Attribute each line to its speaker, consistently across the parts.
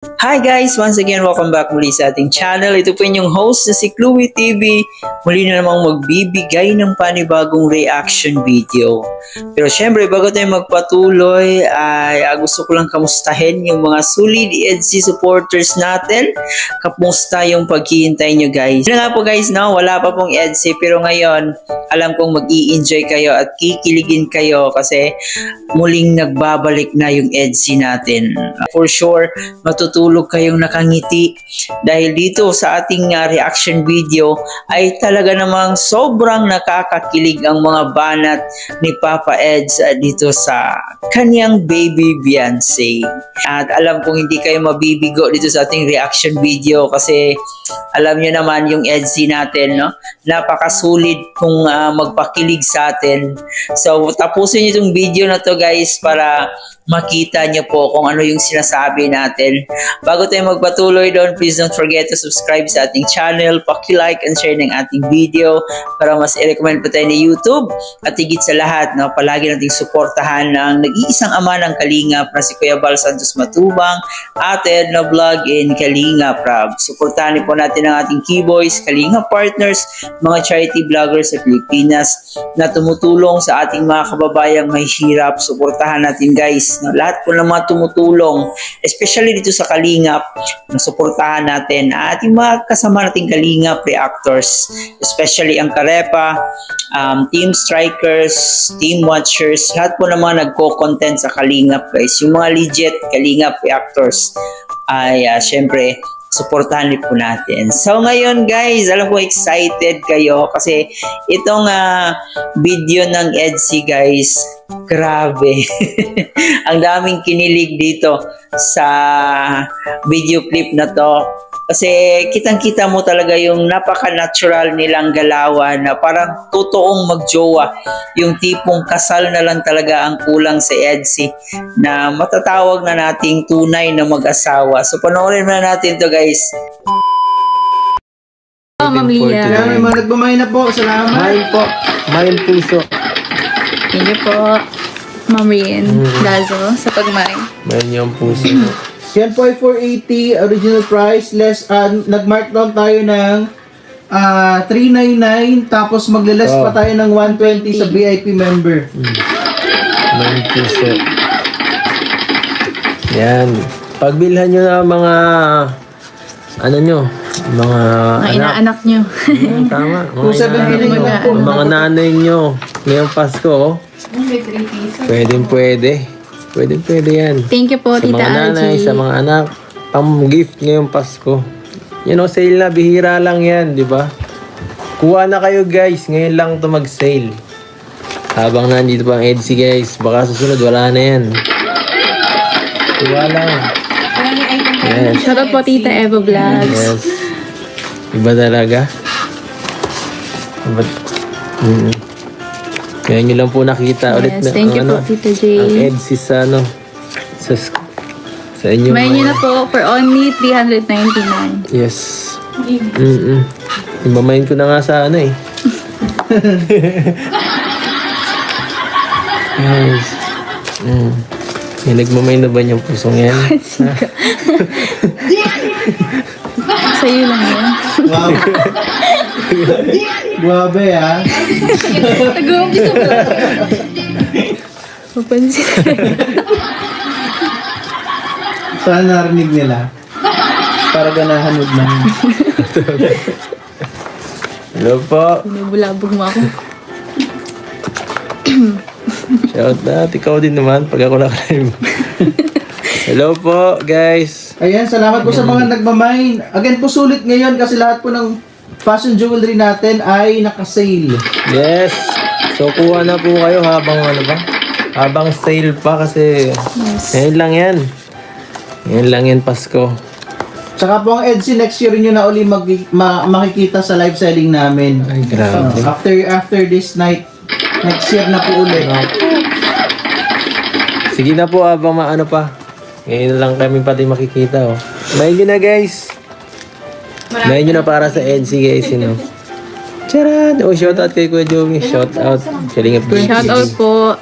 Speaker 1: Hi guys! Once again, welcome back muli sa ating channel. Ito po inyong host na si Chloe TV. Muli na namang magbibigay ng panibagong reaction video. Pero syempre, bago tayo magpatuloy, ay gusto ko lang kamustahin yung mga solid EDC supporters natin. Kamusta yung paghihintay nyo guys? Yun nga po guys, no? Wala pa pong EDC pero ngayon, alam kong mag-i-enjoy kayo at kikiligin kayo kasi muling nagbabalik na yung EDC natin. For sure, matutulog kayong nakangiti dahil dito sa ating reaction video ay talaga namang sobrang nakakakilig ang mga banat ni Papa Eds dito sa kanyang baby Beyonce. At alam kong hindi kayo mabibigo dito sa ating reaction video kasi alam nyo naman yung EDC natin, no? Napakasulit kung magpakilig sa atin. So tapusin nyo itong video na to guys para makita nyo po kung ano yung sinasabi natin. Bago tayo magpatuloy doon, please don't forget to subscribe sa ating channel, paki-like and share ng ating video para mas i-recommend pa tayo ni YouTube. At higit sa lahat, no, palagi nating suportahan ng nag-iisang ama ng Kalingap na si Kuya Bal Santos Matubang, Ate Edna Vlog and Kalingap Rab. Suportahan po natin ang ating Keyboys, Kalingap Partners, mga charity vloggers sa Pilipinas na tumutulong sa ating mga kababayang may hirap. Suportahan natin guys. No, lahat po ng mga tumutulong, especially dito sa Kalingap, suportahan natin at yung mga kasama nating Kalingap reactors, especially ang Karepa, Team Strikers, Team Watchers, lahat po ng mga nagko-content sa Kalingap guys, yung mga legit Kalingap reactors ay syempre suportahan po natin. So ngayon guys, alam ko excited kayo kasi itong video ng EDC guys, grabe. Ang daming kinilig dito sa video clip na to. Kasi kitang-kita mo talaga yung napaka-natural nilang galawan na parang totoong magjowa. Yung tipong kasal na lang talaga ang kulang sa EDC na matatawag na nating tunay na mag-asawa. So panoorin na natin to guys.
Speaker 2: Ma'am Lia.
Speaker 3: May mga nagmamay na po. Salamat.
Speaker 2: Mayin po. Mayin puso. Thank you po, Ma'am Rien Lazo, sa pagmay.
Speaker 4: Mayin yung puso.
Speaker 3: Yan po ay 480 original price. Less, nag-mark down tayo ng 399. Tapos magle-less pa tayo ng 120 sa VIP member.
Speaker 4: Mayin puso. Yan. Pagbilhan nyo na mga ano nyo, mga
Speaker 2: inaanak nyo.
Speaker 4: Tama.
Speaker 3: Mga
Speaker 4: mga nanay nyo. Ngayong Pasko, pwede yan.
Speaker 2: Thank you po,
Speaker 4: Sa
Speaker 2: Tita
Speaker 4: mga nanay,
Speaker 2: Algie.
Speaker 4: sa mga anak, pang-gift ngayong Pasko. You know, sale na, bihira lang yan, di ba? Kuha na kayo guys, ngayon lang to mag-sale. Habang nandito pa ang EDC guys, baka susunod, wala na yan. Kuha lang. Yes.
Speaker 2: Shoutout po, Tita Eva Vlogs.
Speaker 4: Yes. Iba talaga. Iba. Kaya nyo lang po nakita ulit na
Speaker 2: Thank you po, Tita J.
Speaker 4: ang EDC sa ano sa inyo.
Speaker 2: May nyo na po for only 399.
Speaker 4: Yes. Imamayin ko na nga sa ano eh. Yes. May nagmamayin na ba niyang pusong yan?
Speaker 2: Sa'yo lang yan.
Speaker 3: Wow. Grabe
Speaker 2: Nag-uumpisa ko lang. Papansin.
Speaker 3: Sana narinig nila. Para ganahan mo na.
Speaker 4: Hello po.
Speaker 2: Binubulabog mo ako.
Speaker 4: Shout out. Ikaw din naman pag ako naka-live. Hello po guys.
Speaker 3: Ayan, salamat po sa mga nagmamay. Again po, sulit ngayon kasi lahat po ng fashion jewelry natin ay naka-sale.
Speaker 4: Yes. So kuha na po kayo habang ano ba? Habang sale pa kasi ngayon lang yan. Ngayon lang yan Pasko.
Speaker 3: Tsaka po ang EDC next year nyo na uli makikita sa live selling namin.
Speaker 4: Ay, grabe.
Speaker 3: After this night, next year na po ulit.
Speaker 4: Sige na po habang maano pa. Ngayon lang kami pati makikita oh. Mayin nyo na guys. Mayin nyo na para sa EDC guys, you know. Charan! Oh, shout out kay Kuya Joey. Shout out.
Speaker 2: Shout out po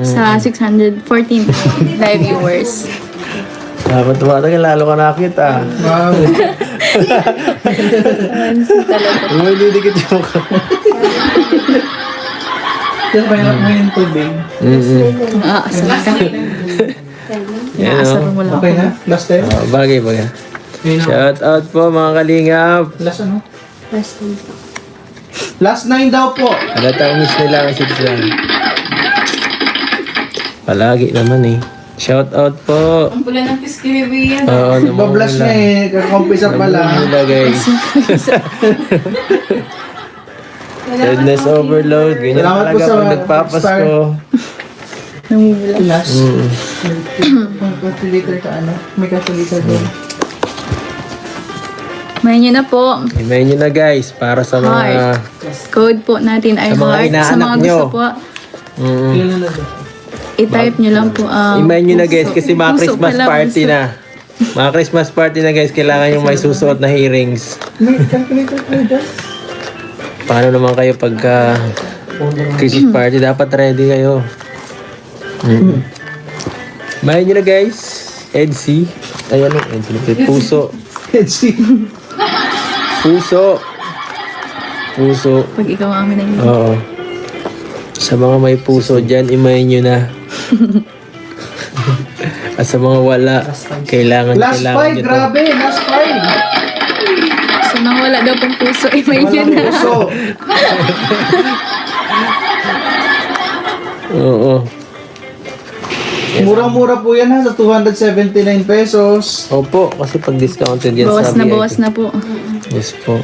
Speaker 2: sa 614 live viewers.
Speaker 4: Habang tumatagal, lalo ka nakita.
Speaker 3: Wow.
Speaker 2: Talaga.
Speaker 4: Lumilidikit yung mukha.
Speaker 3: Kaya mahirap mo yung tubig.
Speaker 2: Aasar ka.
Speaker 4: Yan,
Speaker 2: Aasar
Speaker 4: oh.
Speaker 2: mo lang
Speaker 3: Okay
Speaker 2: ako.
Speaker 3: na? Last time?
Speaker 4: Bagay. Shout out po mga kalingap.
Speaker 3: Last ano? Last 9 daw po.
Speaker 4: Halatang miss nila ang sitsa. Palagi naman eh. Shout out po.
Speaker 2: Ang pula ng piskiribi yan.
Speaker 4: Oo,
Speaker 3: Bablas na eh. Kakumpisa pa lang.
Speaker 4: nila guys. Sadness overload. Ganyan
Speaker 3: Salamat po
Speaker 4: talaga
Speaker 3: sa
Speaker 4: pag nagpapasko.
Speaker 2: Namumula.
Speaker 3: Last. Calculator ka ano? May calculator doon.
Speaker 2: May nyo na po.
Speaker 4: Imayin nyo na guys para sa mga
Speaker 2: Code po natin ay
Speaker 4: Sa mga
Speaker 2: heart. Sa
Speaker 4: inaanak
Speaker 2: mga
Speaker 4: nyo.
Speaker 2: gusto po,
Speaker 3: Ilan na lang.
Speaker 2: i-type nyo lang po ang
Speaker 4: imayin nyo na guys
Speaker 2: puso.
Speaker 4: kasi mga
Speaker 2: Puso
Speaker 4: Christmas
Speaker 2: pala,
Speaker 4: party
Speaker 2: puso.
Speaker 4: na. Mga Christmas party na guys, kailangan yung may susuot na earrings.
Speaker 3: May calculator ka dyan.
Speaker 4: Paano naman kayo pagka Christmas party? Dapat ready kayo. Imayin nyo na guys. EDC. Ay ano? EDC. Puso.
Speaker 3: Etsy.
Speaker 4: Puso. Puso.
Speaker 2: Pag ikaw ang amin ay
Speaker 4: Oo. Sa mga may puso dyan, imayin nyo na. At sa mga wala, kailangan
Speaker 3: Last
Speaker 4: nyo
Speaker 3: 5,
Speaker 4: to.
Speaker 3: grabe. Last 5.
Speaker 2: sa mga wala daw pong puso, may nyo
Speaker 3: Walang
Speaker 2: na.
Speaker 3: puso.
Speaker 4: Oo.
Speaker 3: Murang-mura po yan ha, sa 279 pesos.
Speaker 4: Opo, kasi pag discounted yan
Speaker 2: Bawas
Speaker 4: sa
Speaker 2: na,
Speaker 4: VIP.
Speaker 2: bawas na po.
Speaker 4: Yes po.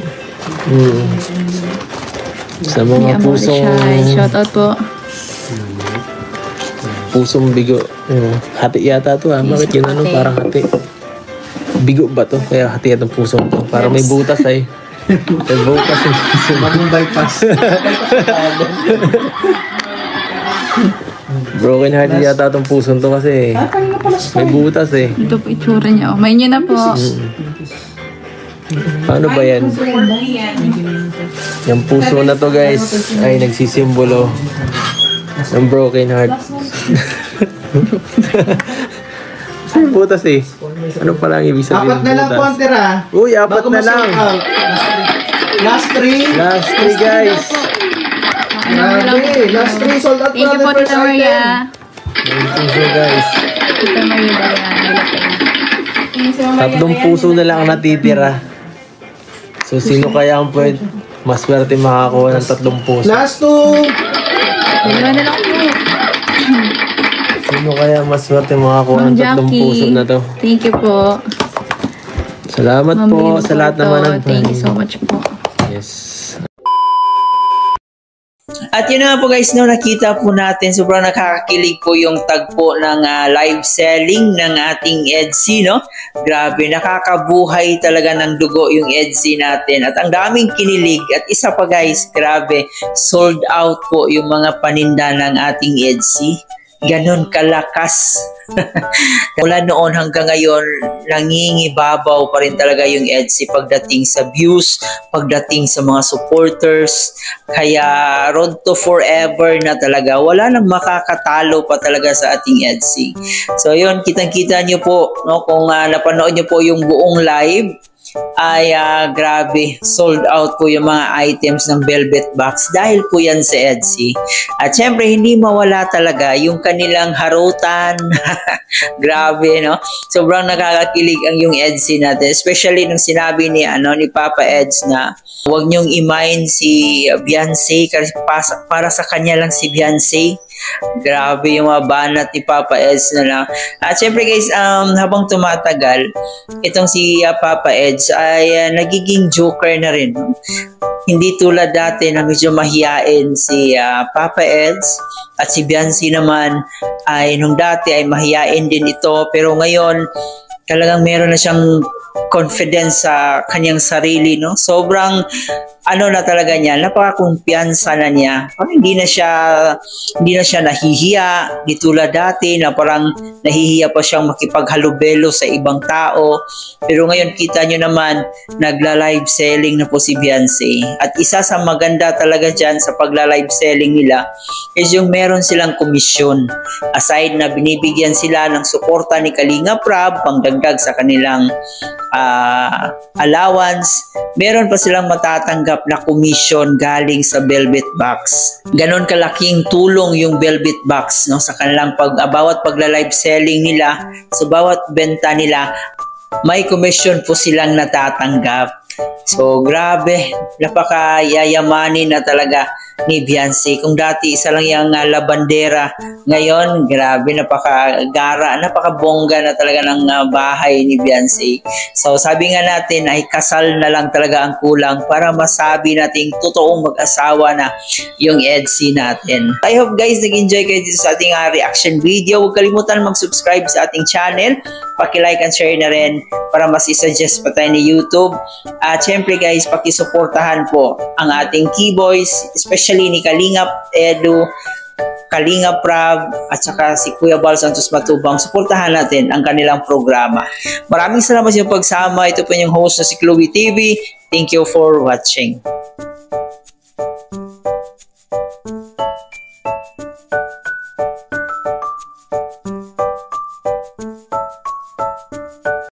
Speaker 4: Sa mga
Speaker 2: May amor
Speaker 4: pusong
Speaker 2: Shout out po.
Speaker 4: pusong bigo. Hati yata to ha. Bakit yun ano? Parang hati. Bigo ba to? Kaya hati yata ang pusong to. Parang may butas ay. May butas yung puso.
Speaker 3: Bagong bypass.
Speaker 4: Broken heart yata itong pusong to kasi may butas eh.
Speaker 2: Ito po itsura niya. Oh, may nyo na po.
Speaker 4: Paano ba yan? Yung puso na to guys ay nagsisimbolo ng broken heart. Kasi butas eh. Ano pala ang ibig sabihin
Speaker 3: Apat na lang po ang tira.
Speaker 4: Uy, apat
Speaker 3: Bago
Speaker 4: na lang.
Speaker 3: ma-sold out. Last 3.
Speaker 4: Last 3 guys.
Speaker 3: Grabe. Last 3 sold out
Speaker 2: Thank you po,
Speaker 3: the first
Speaker 2: Tita Maria.
Speaker 3: item.
Speaker 4: Yung puso guys.
Speaker 2: Tita Maria Dayan.
Speaker 4: Tatlong puso na lang ang natitira. So sino kaya ang pwede maswerte makakuha ng tatlong puso?
Speaker 3: Last 2.
Speaker 2: Dalawa na lang po.
Speaker 4: Sino kaya maswerte makakuha ng
Speaker 2: Ma'am
Speaker 4: tatlong puso
Speaker 2: Jackie.
Speaker 4: na to?
Speaker 2: Thank you po.
Speaker 4: Salamat
Speaker 2: Ma'am
Speaker 4: po
Speaker 2: Lynn
Speaker 4: sa lahat
Speaker 2: Porto,
Speaker 4: naman ng
Speaker 2: thank you so much po.
Speaker 4: Yes.
Speaker 1: At yun na nga po guys, no, nakita po natin, sobrang nakakakilig po yung tagpo ng live selling ng ating EDC, no? Grabe, nakakabuhay talaga ng dugo yung EDC natin. At ang daming kinilig. At isa pa guys, grabe, sold out po yung mga paninda ng ating EDC. Ganon kalakas. Mula noon hanggang ngayon, nangingibabaw pa rin talaga yung EDC pagdating sa views, pagdating sa mga supporters. Kaya road to forever na talaga. Wala nang makakatalo pa talaga sa ating EDC. So yun, kitang-kita nyo po, no, kung napanood nyo po yung buong live, ay grabe, sold out po yung mga items ng Velvet Box dahil po yan sa EDC. At syempre hindi mawala talaga yung kanilang harutan. Grabe, no? Sobrang nakakakilig ang yung EDC natin, especially nung sinabi ni Papa Eds na huwag niyong i-mind si Beyonce kasi para sa kanya lang si Beyonce. Grabe yung mga banat ni Papa Eds na lang. At syempre guys, habang tumatagal, itong si Papa Eds ay nagiging joker na rin. Hindi tulad dati na medyo mahiyain si Papa Eds at si Beyonce naman ay nung dati ay mahiyain din ito, pero ngayon talagang meron na siyang confidence sa kanyang sarili, no? Sobrang ano na talaga niya, napaka-kumpiyansa na niya. Parang hindi na siya nahihiya, di tulad dati na parang nahihiya pa siyang makipaghalubelo sa ibang tao. Pero ngayon kita nyo naman, nagla-live selling na po si Beyonce. At isa sa maganda talaga dyan sa pagla-live selling nila is yung meron silang komisyon. Aside na binibigyan sila ng suporta ni Kalinga Prab, pangdagdag sa kanilang allowance, meron pa silang matatanggap na commission galing sa Velvet Box. Ganon kalaking tulong yung Velvet Box, no, sa kanilang bawat pagla-live selling nila, sa bawat benta nila, may commission po silang natatanggap. So grabe, napakayayamanin na talaga ni Beyonce. Kung dati isa lang yung labandera, ngayon grabe, napakabongga na talaga ng bahay ni Beyonce. So sabi nga natin ay kasal na lang talaga ang kulang para masabi nating totoong mag-asawa na yung EDC natin. I hope guys nag-enjoy kayo dito sa ating reaction video. Huwag kalimutan mag-subscribe sa ating channel, paki-like and share na rin para mas isuggest pa tayo ni YouTube. At syempre guys, pakisuportahan po ang ating Keyboys, especially ni Kalingap Edu, Kalinga Prab, at saka si Kuya Bal Santos Matubang. Suportahan natin ang kanilang programa. Maraming salamat sa inyong pagsama. Ito po yung host na si Chloe TV. Thank you for watching.